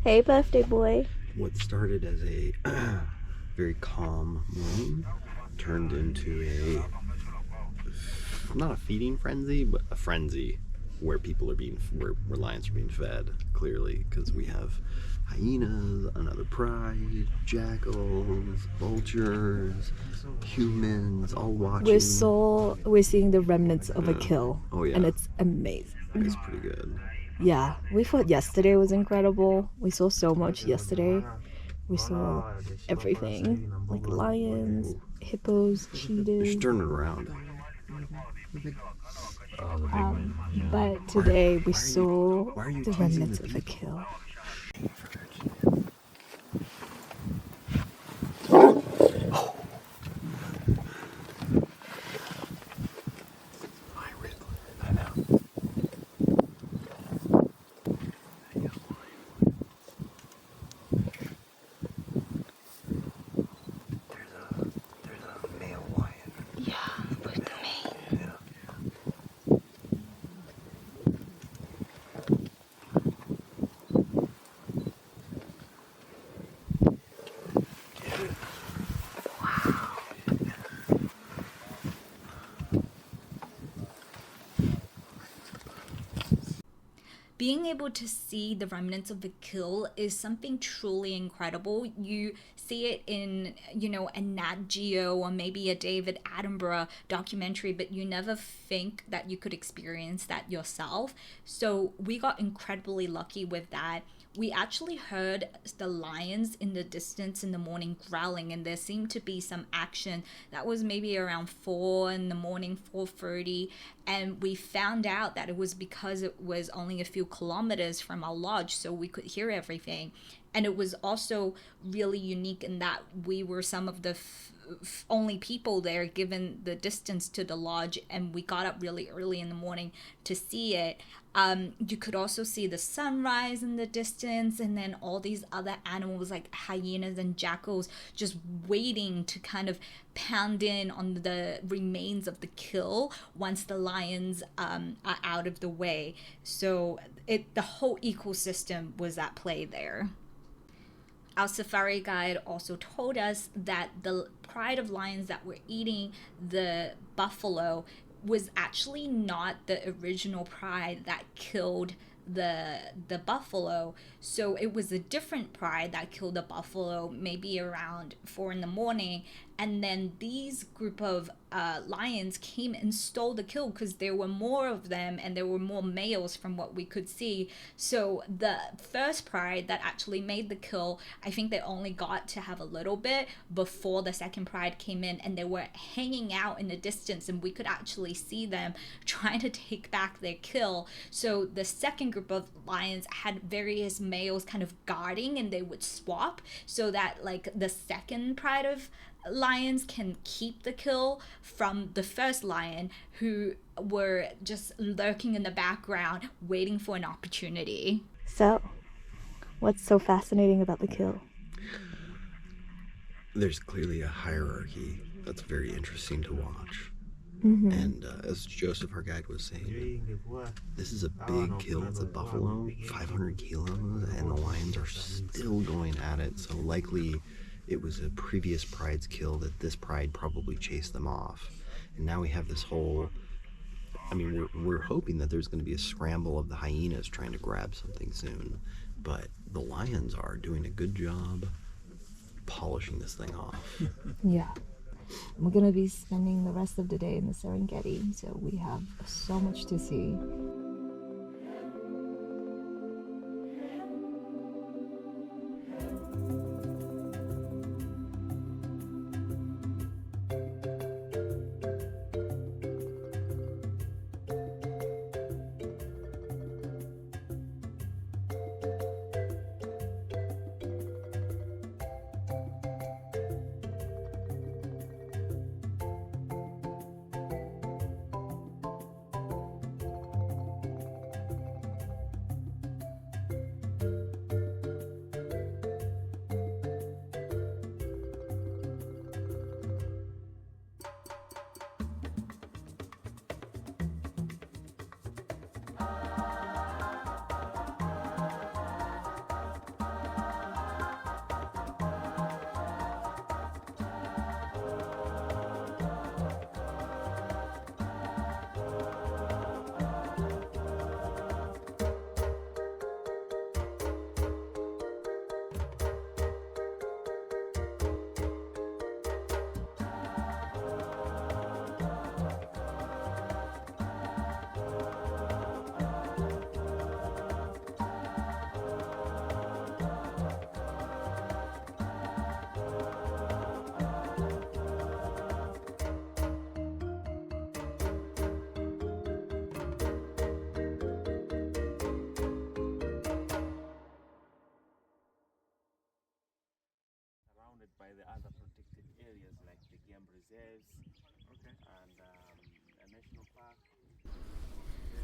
Hey, birthday boy. What started as a very calm morning turned into not a feeding frenzy, but a frenzy where where lions are being fed, clearly, because we have hyenas, another pride, jackals, vultures, humans, all watching. We're seeing the remnants of a kill. Oh, yeah. And it's amazing. It's pretty good. Yeah, we thought yesterday was incredible. We saw so much yesterday. We saw everything, like lions, hippos, We cheetahs. should turn it around. But today we Why saw are you the teasing remnants the of a people? kill. I know. There's a male lion. Yeah, with the mane. Yeah. Being able to see the remnants of the kill is something truly incredible. You see it in, a Nat Geo or maybe a David Attenborough documentary, but you never think that you could experience that yourself. So we got incredibly lucky with that. We actually heard the lions in the distance in the morning growling, and there seemed to be some action. That was maybe around 4 in the morning, 4:30, and we found out that it was because it was only a few kilometers from our lodge, so we could hear everything. And it was also really unique in that we were some of the only people there given the distance to the lodge, and we got up really early in the morning to see it. You could also see the sunrise in the distance, and then all these other animals like hyenas and jackals just waiting to kind of pound in on the remains of the kill once the lions are out of the way. So the whole ecosystem was at play there. Our safari guide also told us that the pride of lions that were eating the buffalo was actually not the original pride that killed the buffalo. So it was a different pride that killed the buffalo maybe around 4 in the morning, and then these group of lions came and stole the kill because there were more of them and there were more males from what we could see. So the first pride that actually made the kill, I think they only got to have a little bit before the second pride came in, and they were hanging out in the distance and we could actually see them trying to take back their kill. So the second group of lions had various males kind of guarding, and they would swap so that like the second pride of lions can keep the kill from the first lion, who were just lurking in the background waiting for an opportunity. So, what's so fascinating about the kill? There's clearly a hierarchy that's very interesting to watch. And as Joseph, our guide, was saying, this is a big kill. It's a buffalo, 500 kilos, and the lions are still going at it. So likely it was a previous pride's kill that this pride probably chased them off. And now we have this whole, we're hoping that there's going to be a scramble of the hyenas trying to grab something soon. But the lions are doing a good job polishing this thing off. Yeah. We're gonna be spending the rest of the day in the Serengeti, so we have so much to see. the other protected areas like the game reserves and a national park.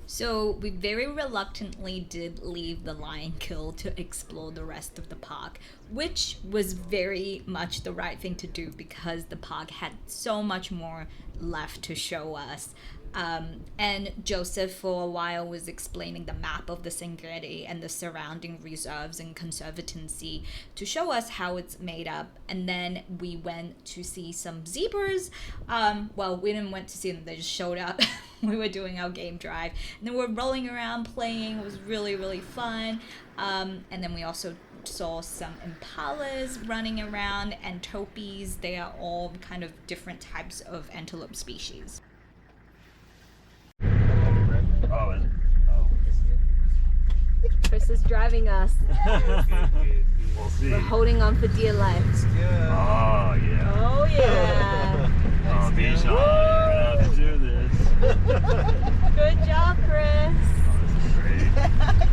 So we very reluctantly did leave the lion kill to explore the rest of the park, which was very much the right thing to do because the park had so much more left to show us. And Joseph for a while was explaining the map of the Serengeti and the surrounding reserves and conservancy to show us how it's made up. And then we went to see some zebras. Well, we didn't went to see them, they just showed up. We were doing our game drive. And then we're rolling around playing. It was really, really fun. And then we also saw some impalas running around and topis. They are all kind of different types of antelope species. Chris is driving us. We'll see. We're holding on for dear life. Oh, yeah. Oh yeah. Oh, Bejan, you're gonna have to do this. Good job, Chris. Oh, this is great.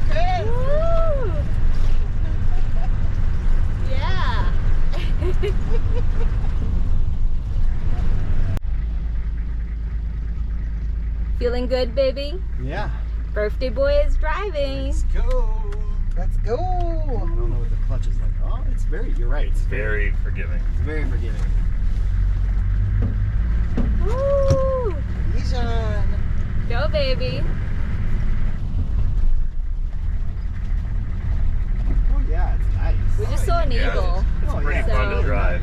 Chris. Woo. Yeah. Feeling good, baby? Yeah. Birthday boy is driving. Let's go. Let's go. I don't know what the clutch is like. Oh, it's very, you're right. It's Very forgiving. very forgiving. Woo! Bejan. Go, baby. Oh, yeah, it's nice. We just saw an Yeah, eagle. It's Oh, pretty yeah. fun So- to drive.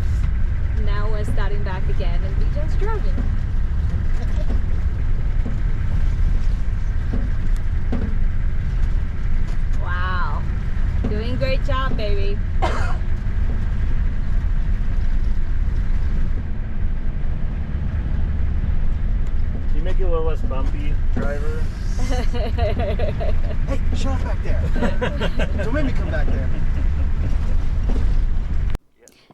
Now we're starting back again and Bejan's driving. Wow. Doing great job, baby. Can you make it a little less bumpy, driver? Hey, shut up back there. Don't make me come back there.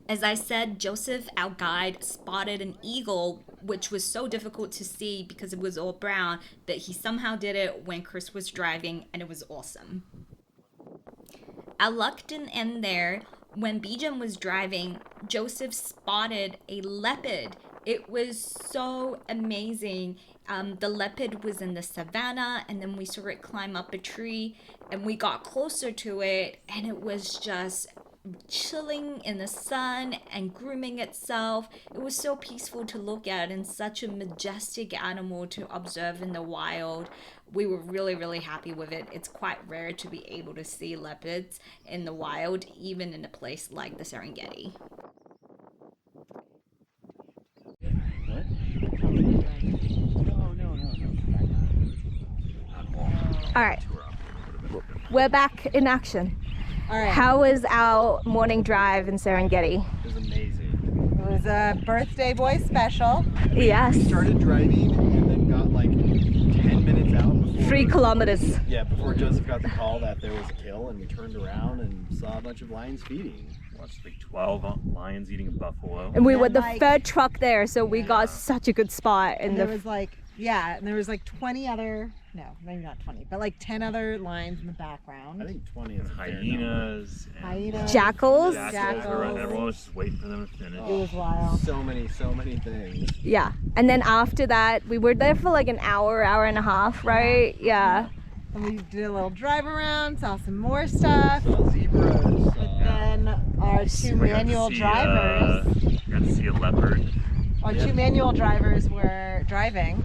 As I said, Joseph, our guide, spotted an eagle, which was so difficult to see because it was all brown, but he somehow did it when Chris was driving, and it was awesome. Our luck didn't end there. When Bejan was driving, Joseph spotted a leopard. It was so amazing. The leopard was in the savannah, and then we saw it climb up a tree, and we got closer to it, and it was just chilling in the sun and grooming itself. It was so peaceful to look at and such a majestic animal to observe in the wild. We were really, really happy with it. It's quite rare to be able to see leopards in the wild, even in a place like the Serengeti. All right. We're back in action. All right. How was our morning drive in Serengeti? It was amazing. It was a birthday boy special. Yes. We started driving and then got like 10 minutes out before... 3 kilometers. Yeah, before Joseph got the call that there was a kill, and we turned around and saw a bunch of lions feeding. Watched like 12 lions eating a buffalo. And we were And the like- third truck there, so we got such a good spot. And And there was like, and there was like 20 other, no, maybe not 20, but like 10 other lions in the background. I think 20 is a fair number. Hyenas. And Hyenas. jackals. Jackals. Everyone was just waiting for them to finish. It was wild. So many things. Yeah. And then after that, we were there for like an hour and a half, right? Yeah. And we did a little drive around, saw some more stuff. Saw zebras. Then our two We got to manual see, drivers, got to see a leopard. our two manual drivers were driving.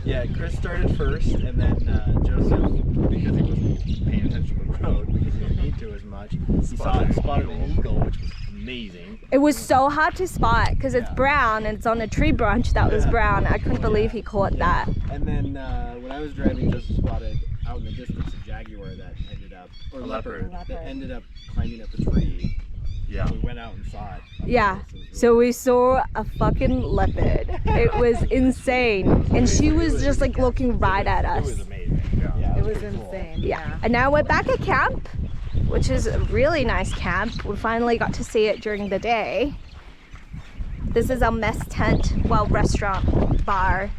Yeah, Chris started first, and then Joseph, because he wasn't paying attention to the road, because he didn't need to as much, he spotted an eagle, which was amazing. It was so hard to spot because it's Yeah. brown and it's on a tree branch that was Yeah. brown. I couldn't believe he caught that. And then when I was driving, Joseph spotted out in the distance a jaguar that ended up, or A leopard, leopard. that ended up climbing up a tree. Yeah. We went out and saw it. Yeah. So we saw a fucking leopard. It was insane. And she was just like looking right at It was us. amazing. Yeah. It was pretty cool. insane. Yeah. And now we're back at camp, which is a really nice camp. We finally got to see it during the day. This is our mess tent, well, restaurant, bar,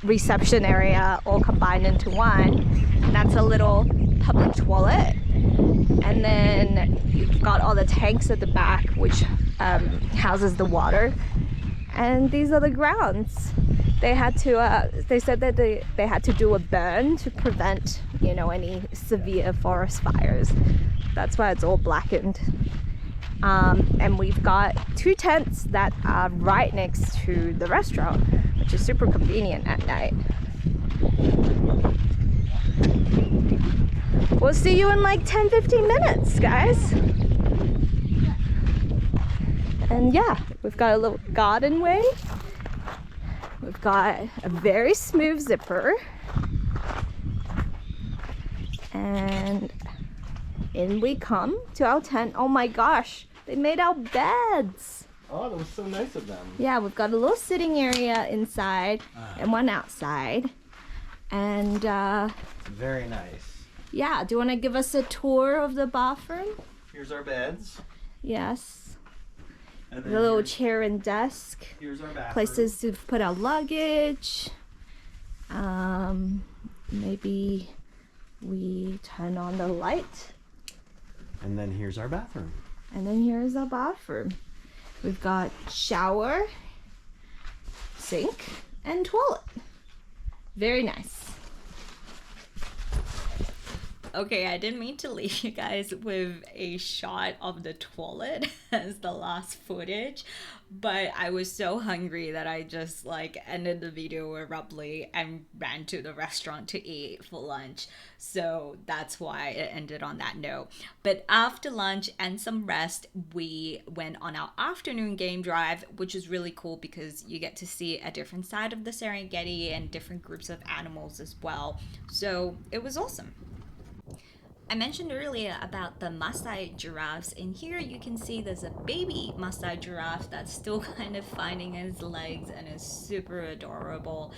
reception area, all combined into one. And that's a little public toilet. And then you've got all the tanks at the back, which houses the water. And these are the grounds. They had to, they said that they had to do a burn to prevent, you know, any severe forest fires. That's why it's all blackened. And we've got 2 tents that are right next to the restaurant, which is super convenient at night. We'll see you in like 10-15 minutes, guys. And yeah, we've got a little garden way. We've got a very smooth zipper. And in we come to our tent. Oh my gosh, they made our beds. Oh, that was so nice of them. Yeah, we've got a little sitting area inside and one outside. And Very nice. yeah, do you want to give us a tour of the bathroom? Here's our beds. Yes. And The little chair and desk. here's our bathroom. Places to put our luggage. Maybe we turn on the light. And then here's our bathroom. And then here's our bathroom. We've got shower, sink, and toilet. Very nice. Okay, I didn't mean to leave you guys with a shot of the toilet as the last footage, but I was so hungry that I just like ended the video abruptly and ran to the restaurant to eat for lunch. So that's why it ended on that note. But after lunch and some rest, we went on our afternoon game drive, which is really cool because you get to see a different side of the Serengeti and different groups of animals as well. So it was awesome. I mentioned earlier about the Maasai giraffes. In here you can see there's a baby Maasai giraffe that's still kind of finding his legs and is super adorable.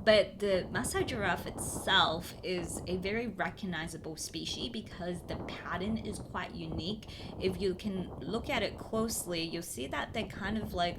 But the Maasai giraffe itself is a very recognizable species because the pattern is quite unique. If you can look at it closely, you'll see that they're kind of like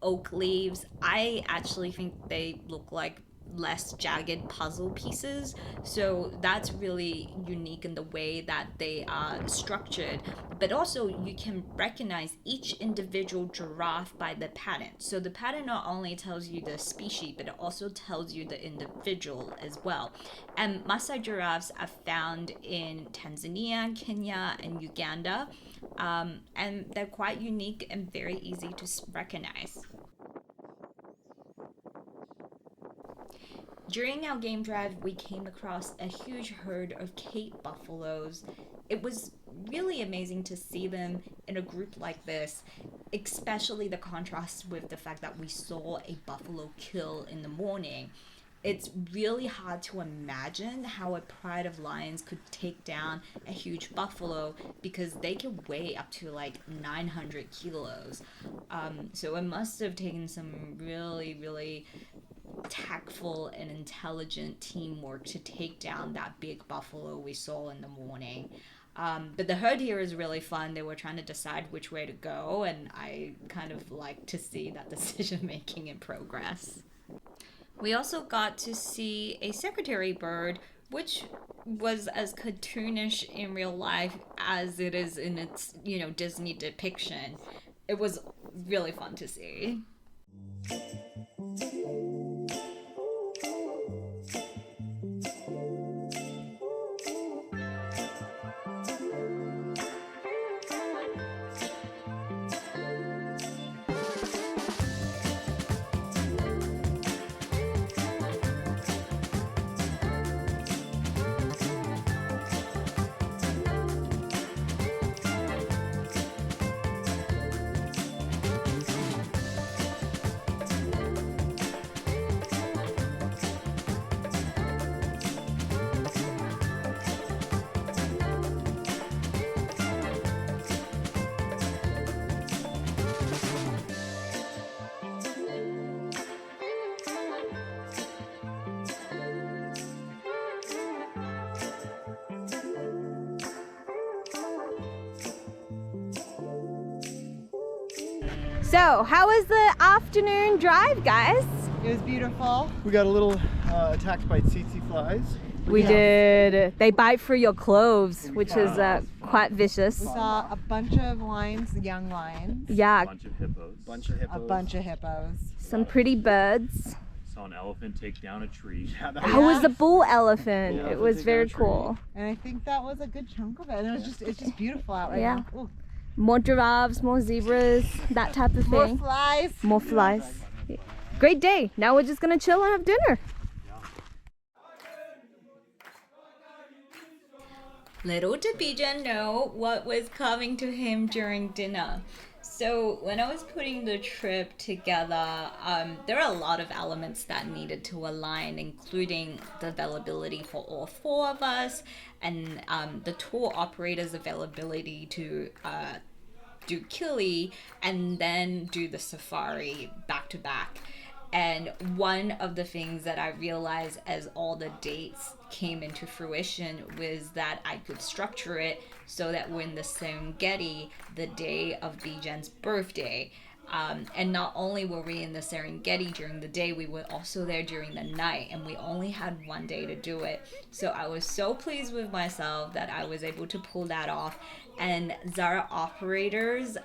oak leaves. I actually think they look like less jagged puzzle pieces, so that's really unique in the way that they are structured. But also you can recognize each individual giraffe by the pattern. So the pattern not only tells you the species, but it also tells you the individual as well. And Maasai giraffes are found in Tanzania, Kenya, and Uganda, and they're quite unique and very easy to recognize. During our game drive, we came across a huge herd of Cape buffaloes. It was really amazing to see them in a group like this, especially the contrast with the fact that we saw a buffalo kill in the morning. It's really hard to imagine how a pride of lions could take down a huge buffalo because they can weigh up to like 900 kilos. So it must have taken some really tactful and intelligent teamwork to take down that big buffalo we saw in the morning. But the herd here is really fun. They were trying to decide which way to go, and I kind of like to see that decision making in progress. We also got to see a secretary bird, which was as cartoonish in real life as it is in its, Disney depiction. It was really fun to see. So, how was the afternoon drive, guys? It was beautiful. We got a little attacked by tsetse flies. We did. They bite for your clothes, which is quite vicious. We saw a bunch of lions, young lions, Yeah, Bunch of hippos. a bunch of hippos. some pretty birds. Saw an elephant take down a tree. How was the bull elephant? Yeah, It was take very down a tree. cool. And I think that was a good chunk of it. And it's just beautiful out right Yeah. now. Ooh. More giraffes, more zebras, that type of More thing. flies. More flies. Great day. Now we're just gonna chill and have dinner. Little did Bejan know what was coming to him during dinner. So when I was putting the trip together, there are a lot of elements that needed to align, including the availability for all four of us and the tour operator's availability to do Kili and then do the safari back to back. And one of the things that I realized as all the dates came into fruition was that I could structure it so that we're in the Serengeti the day of Bejan's birthday. And not only were we in the Serengeti during the day, we were also there during the night, and we only had one day to do it. So I was so pleased with myself that I was able to pull that off. And Zahra operators,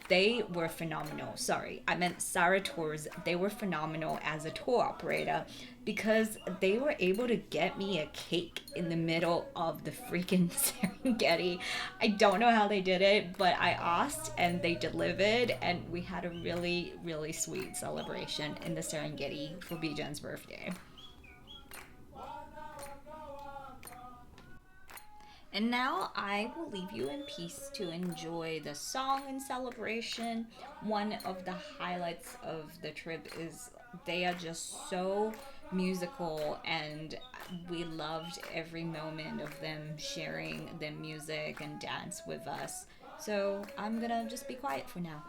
they were phenomenal. Sorry, I meant Zahra tours. They were phenomenal as a tour operator because they were able to get me a cake in the middle of the freaking Serengeti. I don't know how they did it, but I asked and they delivered, and we had a really, really sweet celebration in the Serengeti for Bejan's birthday. And now I will leave you in peace to enjoy the song and celebration. One of the highlights of the trip is they are just so musical, and we loved every moment of them sharing their music and dance with us. So I'm gonna just be quiet for now.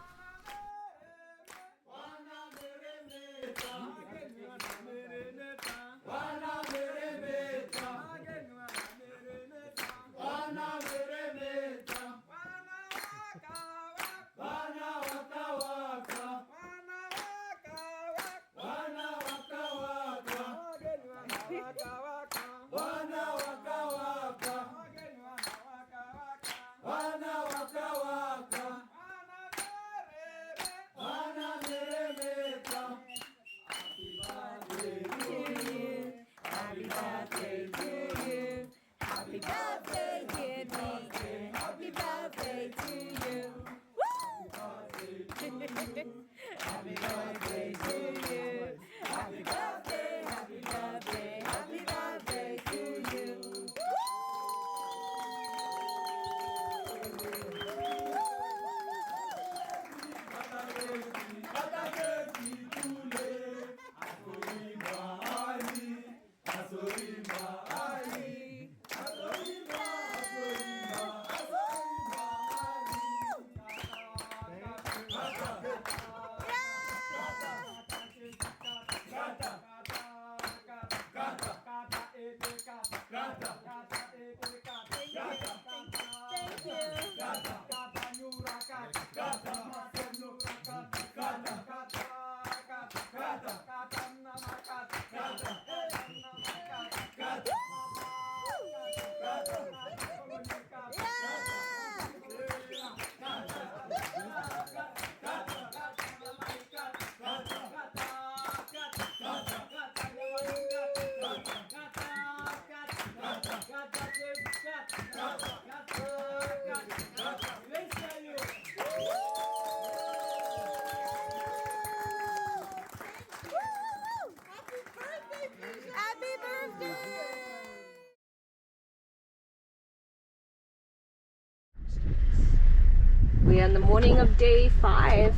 We are in the morning of day 5,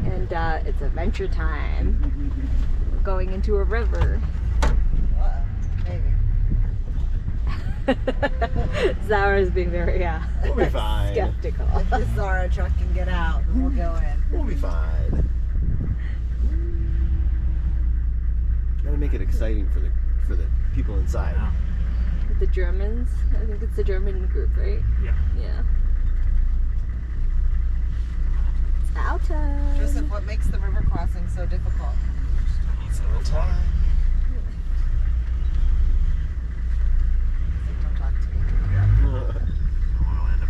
and it's adventure time. We're going into a river. Zahra's being very We'll be fine. skeptical. If the Zahra truck can get out, then we'll go in. We'll be fine. Gotta make it exciting for the people inside. The Germans, I think it's the German group, right? Yeah. Yeah. It's our time. Joseph, what makes the river crossing so difficult? Don't talk to me. I don't want to end up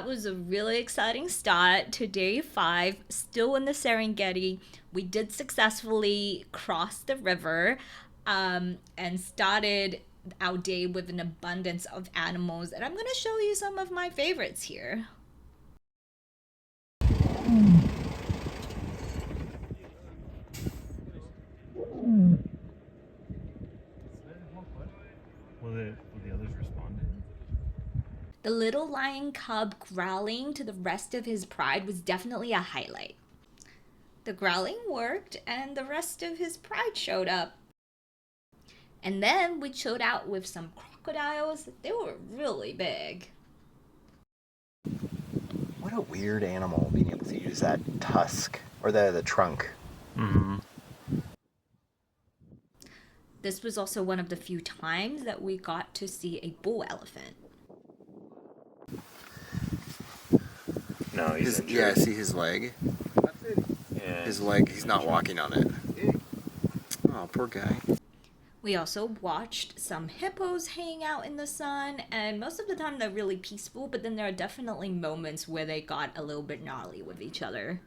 was a really exciting start to day 5, still in the Serengeti. We did successfully cross the river and started our day with an abundance of animals. And I'm going to show you some of my favorites here. Will the others respond? The little lion cub growling to the rest of his pride was definitely a highlight. The growling worked and the rest of his pride showed up. And then we chilled out with some crocodiles. They were really big. What a weird animal being able to use that tusk or the trunk. Mm-hmm. This was also one of the few times that we got to see a bull elephant. No, he's injured. Yeah, see his leg? Yeah. His leg, he's not walking on it. Oh, poor guy. We also watched some hippos hang out in the sun, and most of the time they're really peaceful, but then there are definitely moments where they got a little bit gnarly with each other.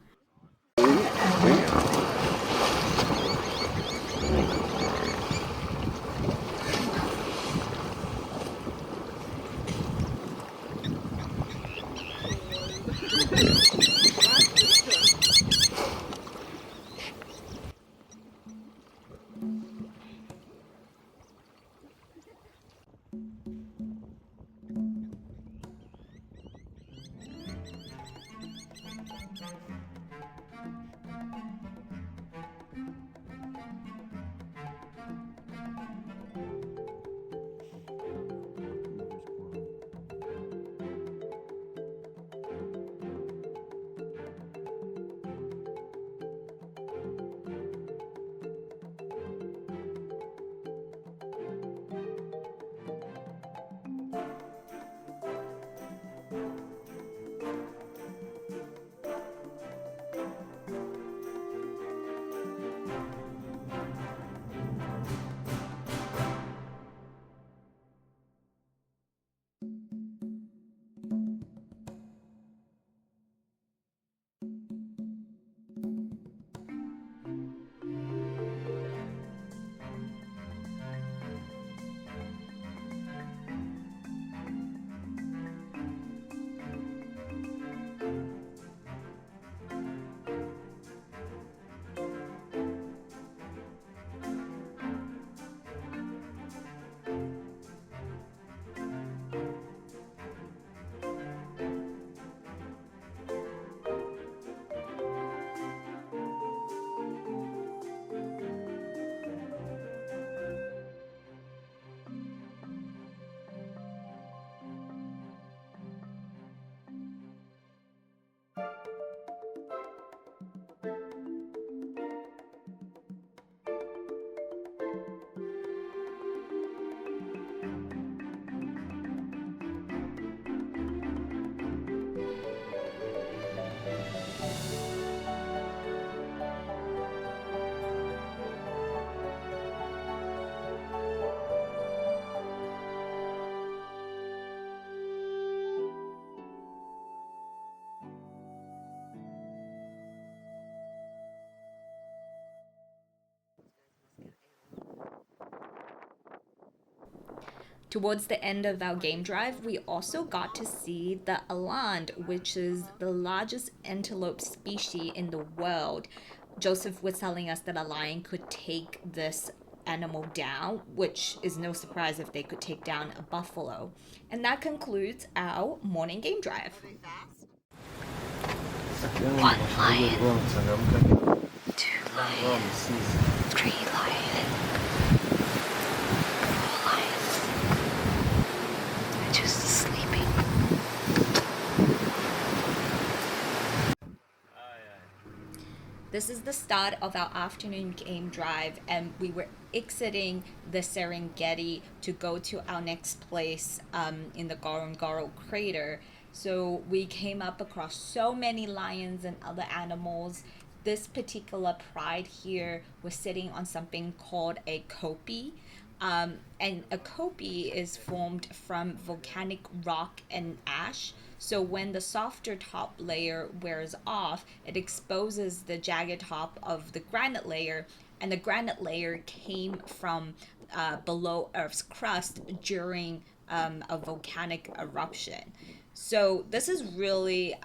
Towards the end of our game drive, we also got to see the eland, which is the largest antelope species in the world. Joseph was telling us that a lion could take this animal down, which is no surprise if they could take down a buffalo. And that concludes our morning game drive. 1 lion, 2 lions, 3 lions, 4 lions. They're just sleeping. This is the start of our afternoon game drive, and we were exiting the Serengeti to go to our next place in the Ngorongoro Crater. So we came up across so many lions and other animals. This particular pride here was sitting on something called a kopie. And a kopie is formed from volcanic rock and ash. So when the softer top layer wears off, it exposes the jagged top of the granite layer, and the granite layer came from below Earth's crust during a volcanic eruption. So this is really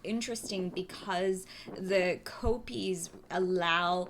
interesting because the copies allow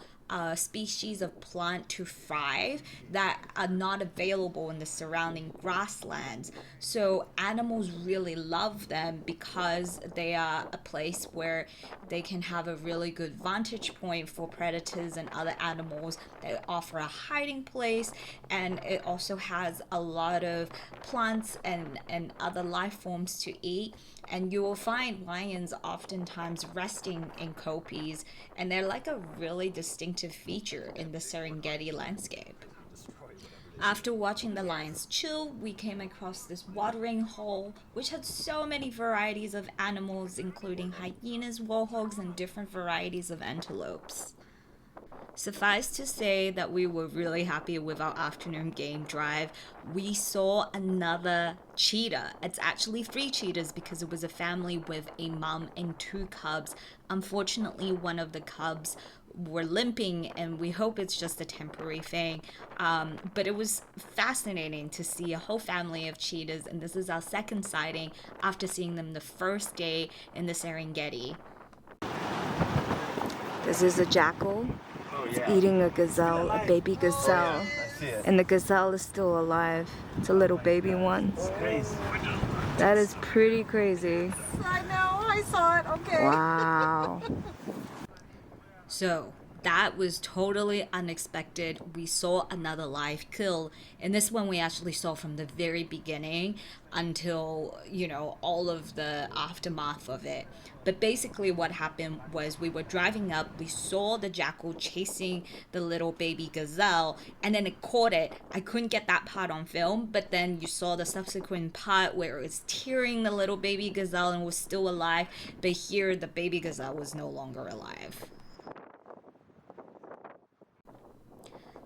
species of plant to thrive that are not available in the surrounding grasslands. So animals really love them because they are a place where they can have a really good vantage point for predators and other animals. They offer a hiding place, and it also has a lot of plants and other life forms to eat. And you will find lions oftentimes resting in copies, and they're like a really distinctive feature in the Serengeti landscape. After watching the lions chill, we came across this watering hole, which had so many varieties of animals, including hyenas, warthogs, and different varieties of antelopes. Suffice to say that we were really happy with our afternoon game drive. We saw another cheetah. It's actually 3 cheetahs because it was a family with a mom and 2 cubs. Unfortunately, one of the cubs were limping, and we hope it's just a temporary thing. But it was fascinating to see a whole family of cheetahs, and this is our second sighting after seeing them the first day in the Serengeti. This is a jackal. It's eating a gazelle, a baby gazelle. And the gazelle is still alive. It's a little baby one. Crazy. That is pretty crazy. I know, I saw it. Okay. Wow. So that was totally unexpected. We saw another live kill, and this one we actually saw from the very beginning until, all of the aftermath of it. But basically what happened was we were driving up, we saw the jackal chasing the little baby gazelle, and then it caught it. I couldn't get that part on film, but then you saw the subsequent part where it was tearing the little baby gazelle and was still alive, but here the baby gazelle was no longer alive.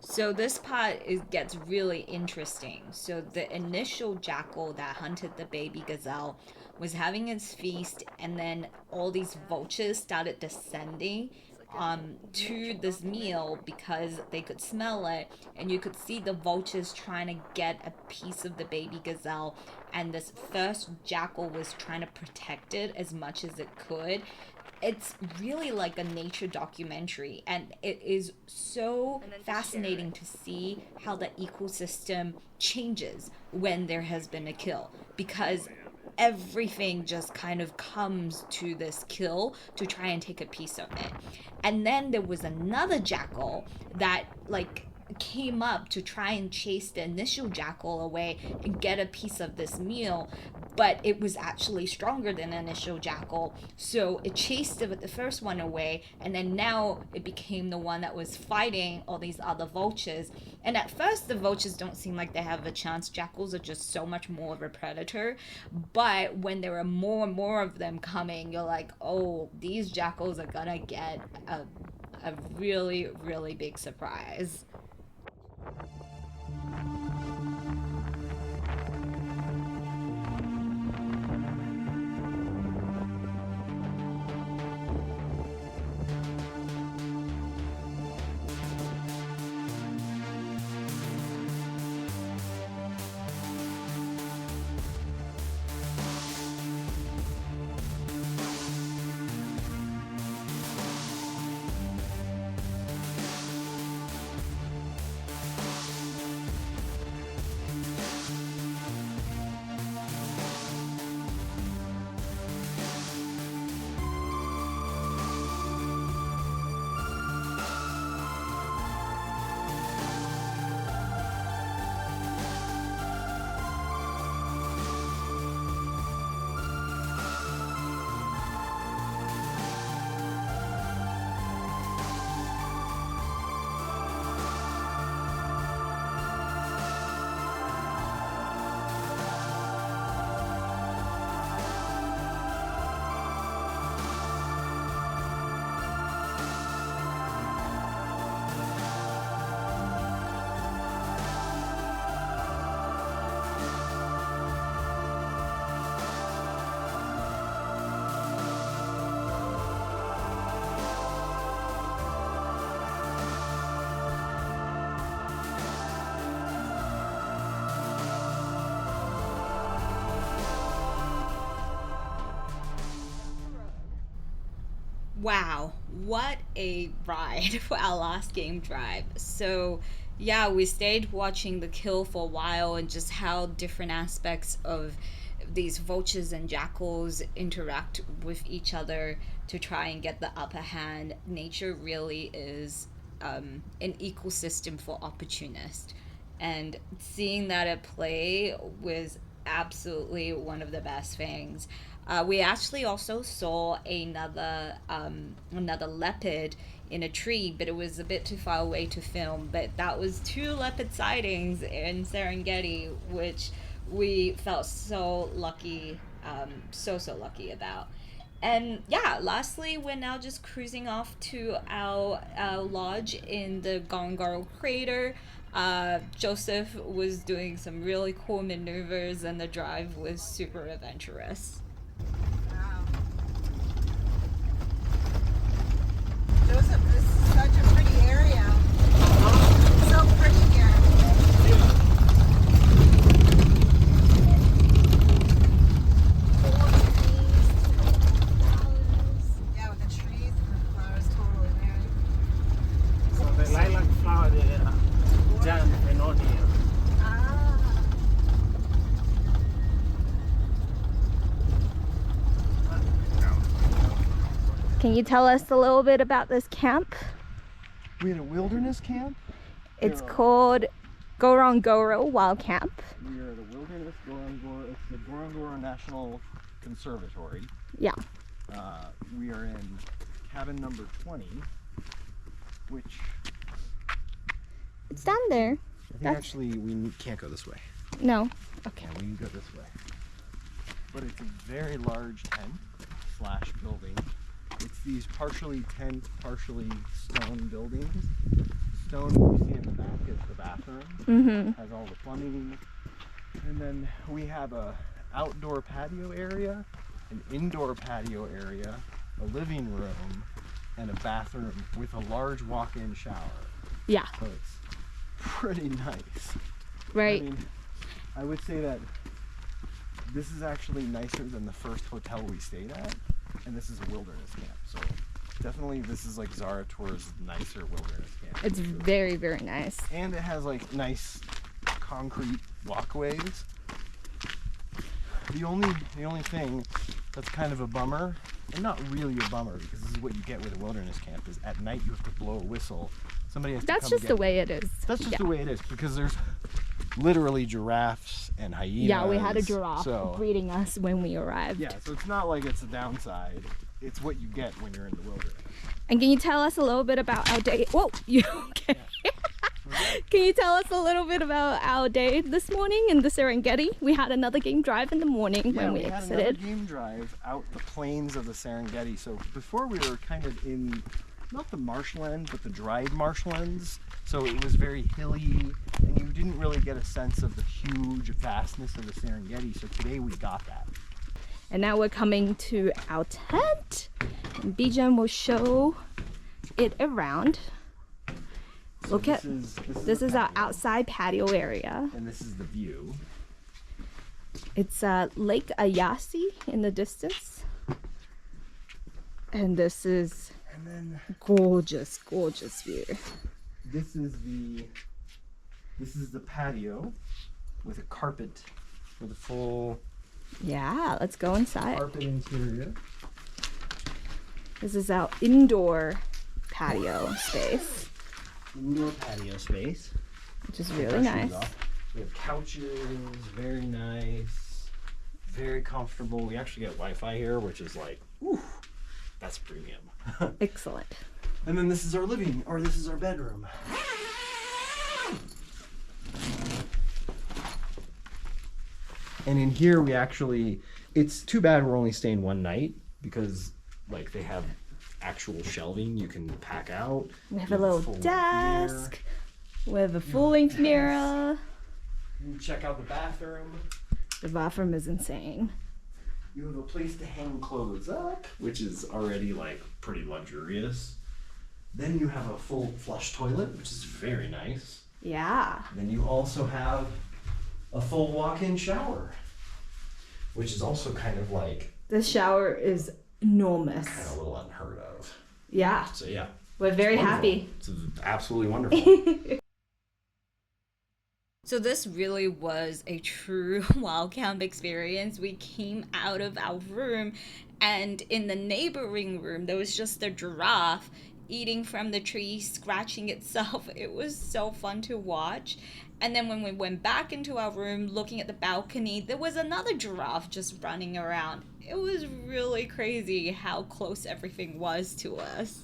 So this part gets really interesting. So the initial jackal that hunted the baby gazelle was having its feast, and then all these vultures started descending to this meal because they could smell it, and you could see the vultures trying to get a piece of the baby gazelle, and this first jackal was trying to protect it as much as it could. It's really like a nature documentary, and it is so fascinating to see how the ecosystem changes when there has been a kill, because everything just kind of comes to this kill to try and take a piece of it. And then there was another jackal that came up to try and chase the initial jackal away and get a piece of this meal, but it was actually stronger than the initial jackal, so it chased the first one away, and then now it became the one that was fighting all these other vultures. And at first the vultures don't seem like they have a chance. Jackals are just so much more of a predator, but when there are more and more of them coming, you're like, oh, these jackals are gonna get a really, really big surprise. Wow, what a ride for our last game drive. So, yeah, we stayed watching the kill for a while and just how different aspects of these vultures and jackals interact with each other to try and get the upper hand. Nature really is an ecosystem for opportunists. And seeing that at play was absolutely one of the best things. We actually also saw another leopard in a tree, but it was a bit too far away to film. But that was 2 leopard sightings in Serengeti, which we felt so lucky, so lucky about. And yeah, lastly, we're now just cruising off to our lodge in the Ngorongoro Crater. Joseph was doing some really cool maneuvers, and the drive was super adventurous. Wow. Joseph, this is such a pretty area. It's so pretty here. Yeah, with the trees and the flowers totally there. So the lilac flower, the Bejan and on here. Can you tell us a little bit about this camp? We had a wilderness camp. It's called Ngorongoro Wild Camp. We are at a wilderness Ngorongoro. It's the Ngorongoro National Conservatory. Yeah. We are in cabin number 20, which It's down there. I think actually we can't go this way. No. Okay. Yeah, we can go this way. But it's a very large tent slash building. It's these partially tent, partially stone buildings. The stone you see in the back is the bathroom. Mm-hmm. Has all the plumbing. And then we have a outdoor patio area, an indoor patio area, a living room, and a bathroom with a large walk-in shower. Yeah. So it's pretty nice. Right. I mean, I would say that this is actually nicer than the first hotel we stayed at, and this is a wilderness camp. So definitely this is like Zahra Tour's nicer wilderness camp. It's very, very nice. And it has like nice concrete walkways. The only thing that's kind of a bummer, and not really a bummer because this is what you get with a wilderness camp, is at night you have to blow a whistle. Somebody has to That's come just get the you. way it is. That's just Yeah. the way it is because there's literally giraffes and hyenas. Yeah, we had a giraffe So, greeting us when we arrived. yeah, so it's not like it's a downside. It's what you get when you're in the wilderness. And can you tell us a little bit about our day? Whoa, you okay? Can you tell us a little bit about our day this morning in the Serengeti? We had another game drive in the morning when we had exited. another game drive out the plains of the Serengeti. So before we were kind of in, not the marshland, but the dried marshlands. So it was very hilly, and you didn't really get a sense of the huge vastness of the Serengeti. So today we got that. And now we're coming to our tent. And Bejan will show it around. So Look at this is the our patio, outside patio area. and this is the view. It's Lake Ayasi in the distance. And this is And then gorgeous, gorgeous view. this is the patio with a carpet, with a full Yeah, let's go inside. carpet interior. This is our indoor patio space, Indoor patio space. which is Take really our shoes nice. off. We have couches, very nice, very comfortable. We actually get Wi-Fi here, which is like, ooh, that's premium. Excellent. And then this is our this is our bedroom. And in here we actually, it's too bad we're only staying one night because like they have actual shelving you can pack out. We have You a little full-length desk with a full-length mirror. You check out the bathroom. The bathroom is insane. You have a place to hang clothes up, which is already like pretty luxurious. Then you have a full flush toilet, which is very nice. Yeah. Then you also have a full walk-in shower, which is also kind of like, The shower is enormous. kind of a little unheard of. Yeah, So yeah, we're very wonderful. happy. It's absolutely wonderful. So this really was a true wild camp experience. We came out of our room, and in the neighboring room there was just a giraffe eating from the tree, scratching itself. It was so fun to watch. And then when we went back into our room looking at the balcony, there was another giraffe just running around. It was really crazy how close everything was to us.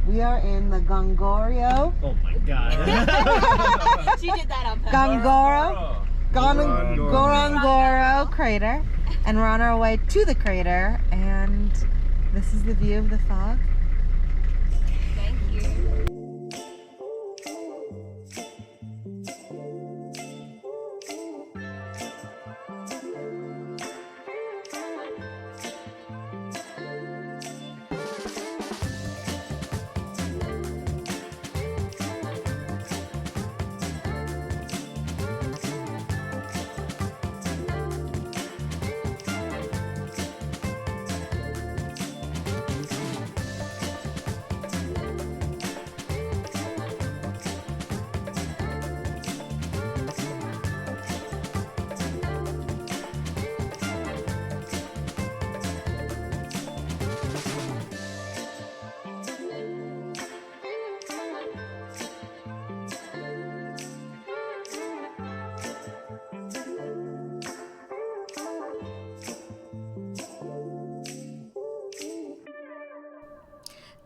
We are in the Ngorongoro. Oh my god. She did that on purpose. Ngorongoro Crater, and we're on our way to the crater, and this is the view of the fog. Thank you.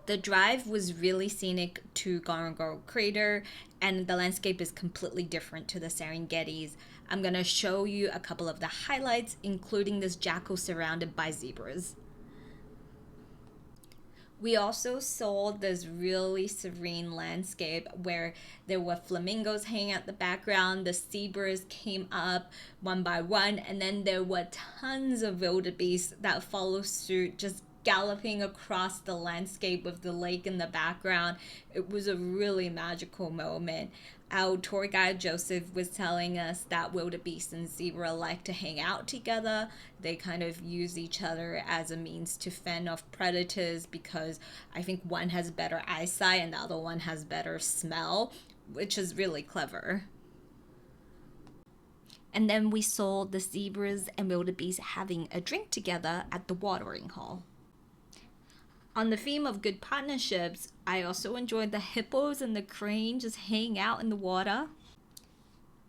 The drive was really scenic to Ngorongoro Crater, and the landscape is completely different to the Serengetis. I'm gonna show you a couple of the highlights, including this jackal surrounded by zebras. We also saw this really serene landscape where there were flamingos hanging out the background, the zebras came up one by one, and then there were tons of wildebeest that followed suit, just galloping across the landscape with the lake in the background. It was a really magical moment. Our tour guide Joseph was telling us that wildebeest and zebra like to hang out together. They kind of use each other as a means to fend off predators because I think one has better eyesight and the other one has better smell, which is really clever. And then we saw the zebras and wildebeest having a drink together at the watering hole. On the theme of good partnerships, I also enjoyed the hippos and the crane just hanging out in the water.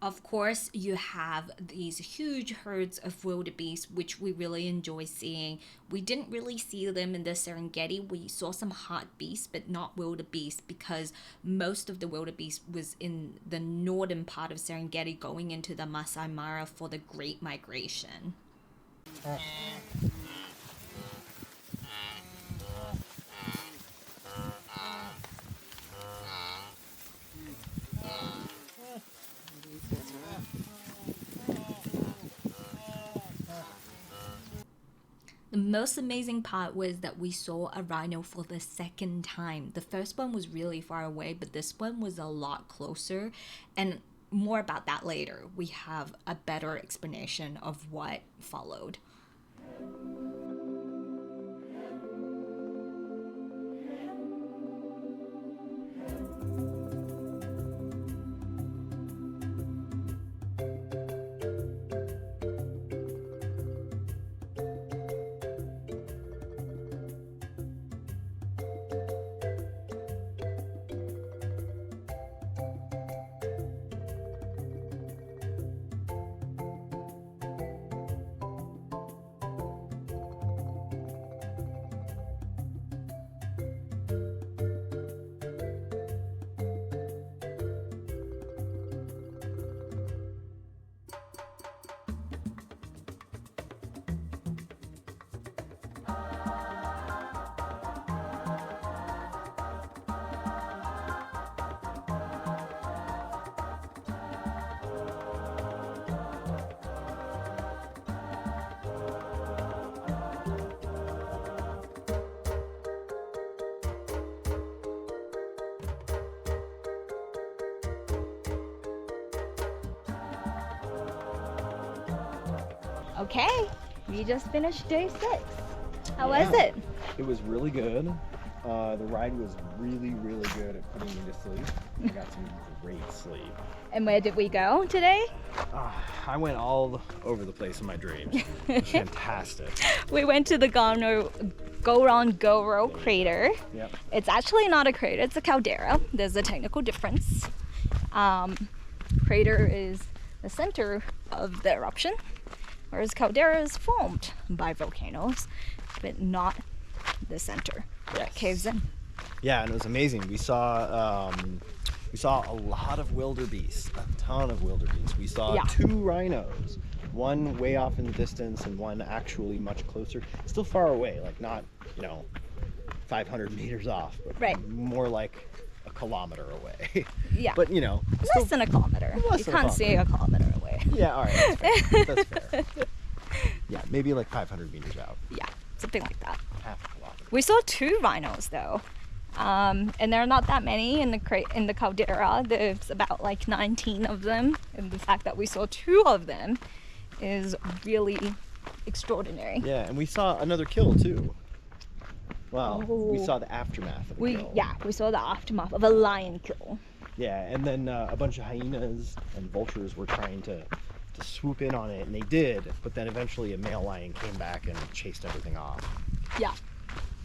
Of course, you have these huge herds of wildebeest, which we really enjoy seeing. We didn't really see them in the Serengeti. We saw some hartebeest, but not wildebeest, because most of the wildebeest was in the northern part of Serengeti going into the Masai Mara for the Great Migration. The most amazing part was that we saw a rhino for the second time. The first one was really far away, but this one was a lot closer, and more about that later. We have a better explanation of what followed. Okay, we just finished day 6. How was Yeah. it? It was really good. The ride was really, really good at putting me to sleep. I got some great sleep. And where did we go today? I went all over the place in my dreams. It was fantastic. We went to the Ngorongoro Crater. Yep. It's actually not a crater, it's a caldera. There's a technical difference. Crater is the center of the eruption, whereas caldera is formed by volcanoes, but not the center where it caves in. Yeah, and it was amazing. We saw a lot of wildebeest, a ton of wildebeest. We saw 2 rhinos, one way off in the distance and one actually much closer. Still far away, like not 500 meters off, but more like a kilometer away. Yeah. But Less than a kilometer. Less You than a can't see a kilometer away. Yeah, all right, that's fair. That's fair. Yeah, maybe like 500 meters out, Yeah, something like that. half a kilometer. We saw 2 rhinos though. And there are not that many in the caldera. There's about like 19 of them, and the fact that we saw 2 of them is really extraordinary. Yeah, and we saw another kill too. Well, we saw the aftermath of the kill. We saw the aftermath of a lion kill. Yeah, and then a bunch of hyenas and vultures were trying to swoop in on it, and they did, but then eventually a male lion came back and chased everything off. Yeah,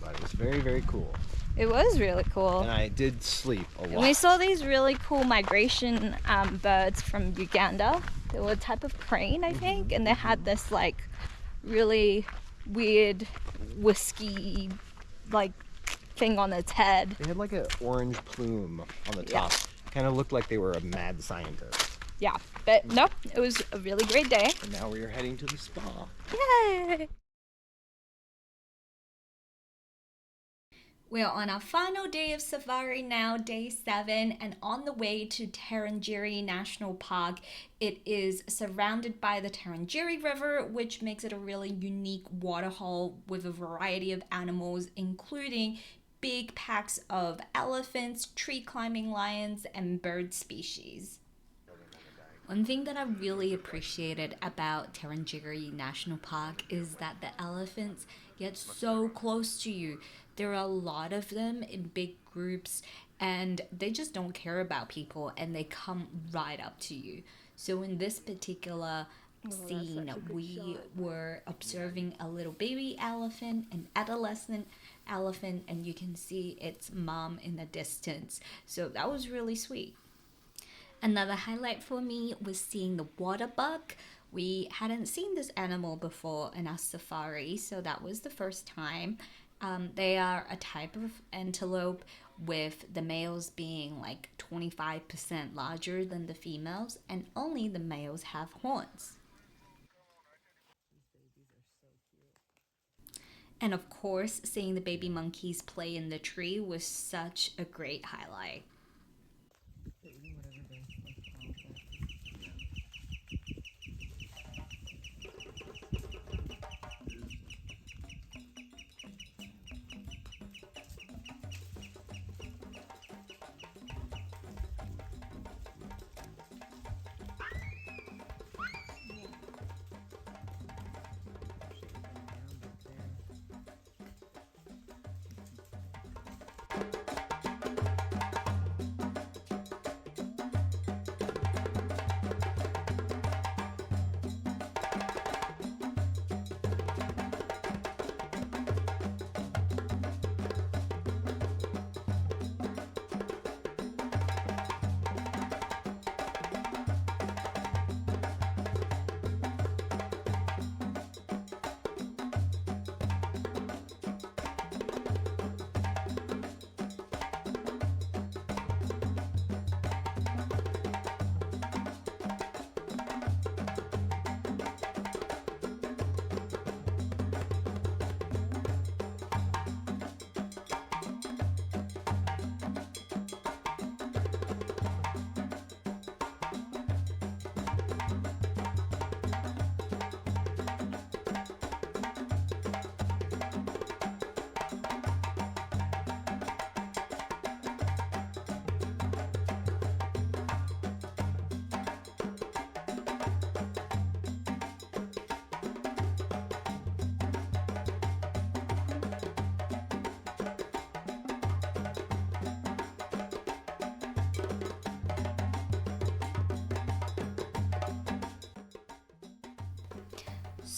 But it was very, very cool. it was really cool. And I did sleep a And lot. we saw these really cool migration birds from Uganda. They were a type of crane, I think, and they had this like really weird whiskey like thing on its head. They had like an orange plume on the top. Kind of looked like they were a mad scientist. Yeah, but no, it was a really great day. And now we are heading to the spa. Yay! We're on our final day of safari now, day 7, and on the way to Tarangire National Park. It is surrounded by the Tarangire River, which makes it a really unique waterhole with a variety of animals, including big packs of elephants, tree climbing lions, and bird species. One thing that I really appreciated about Tarangire National Park is that the elephants get so close to you. There are a lot of them in big groups, and they just don't care about people, and they come right up to you. So in this particular scene, we were observing a little baby elephant, an adolescent elephant, and you can see its mom in the distance. So that was really sweet. Another highlight for me was seeing the water buck. We hadn't seen this animal before in our safari, so that was the first time. They are a type of antelope, with the males being like 25% larger than the females, and only the males have horns. And of course, seeing the baby monkeys play in the tree was such a great highlight.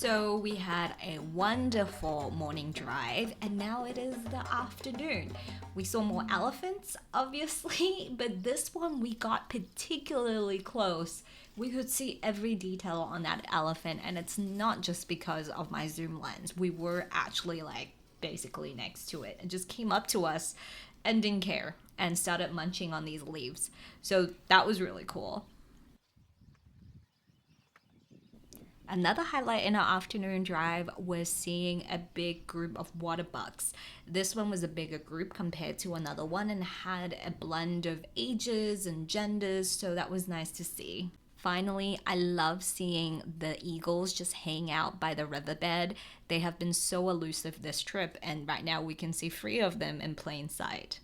So we had a wonderful morning drive, and now it is the afternoon. We saw more elephants, obviously, but this one we got particularly close. We could see every detail on that elephant, and it's not just because of my zoom lens. We were actually like basically next to it and just came up to us and didn't care and started munching on these leaves. So that was really cool. Another highlight in our afternoon drive was seeing a big group of water bucks. This one was a bigger group compared to another one and had a blend of ages and genders, so that was nice to see. Finally, I love seeing the eagles just hang out by the riverbed. They have been so elusive this trip, and right now we can see 3 of them in plain sight.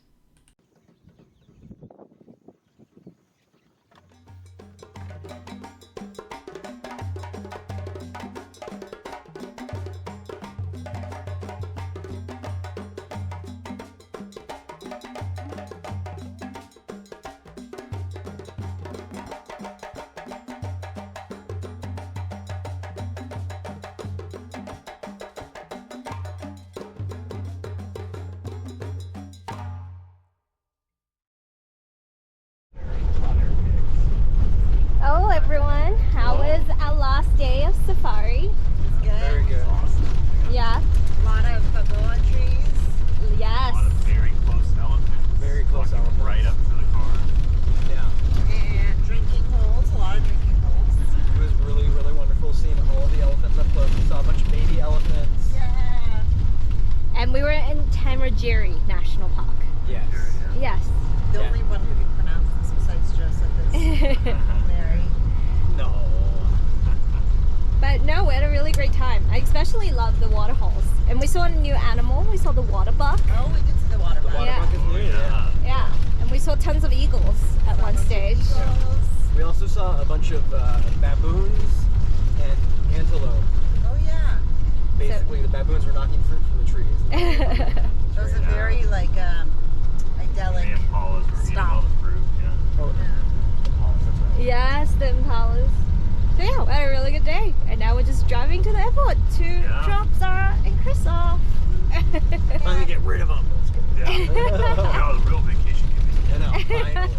Hello everyone, how was our last day of safari? Very good. Yeah, A lot of baboa trees. yes. A lot of very close elephants. Very close walking elephants. right up to the car. Yeah. And drinking holes, a lot of drinking holes. It was really, really wonderful seeing all the elephants up close. We saw a bunch of baby elephants. Yeah. And we were in Tarangire National Park. Yes. Yes. The Yeah. only one who can pronounce this besides Joseph is Mary. No. But no, we had a really great time. I especially love the water holes. And we saw a new animal. We saw the water buck. Oh, we did see the water The buck. water Yeah. buck is new. Yeah. Yeah. And we saw tons of eagles at one stage. We also saw a bunch of baboons and antelope. Oh, yeah. Basically, the baboons were knocking fruit from the trees. Those are very, like, idyllic. The impalas were eating all the fruit. Yeah. Oh, that's right. Yes, the impalas. So yeah, we had a really good day. And now we're just driving to the airport to Yeah. drop Zahra and Chris off. Finally get rid of them. Yeah. That was a real vacation. I know, finally.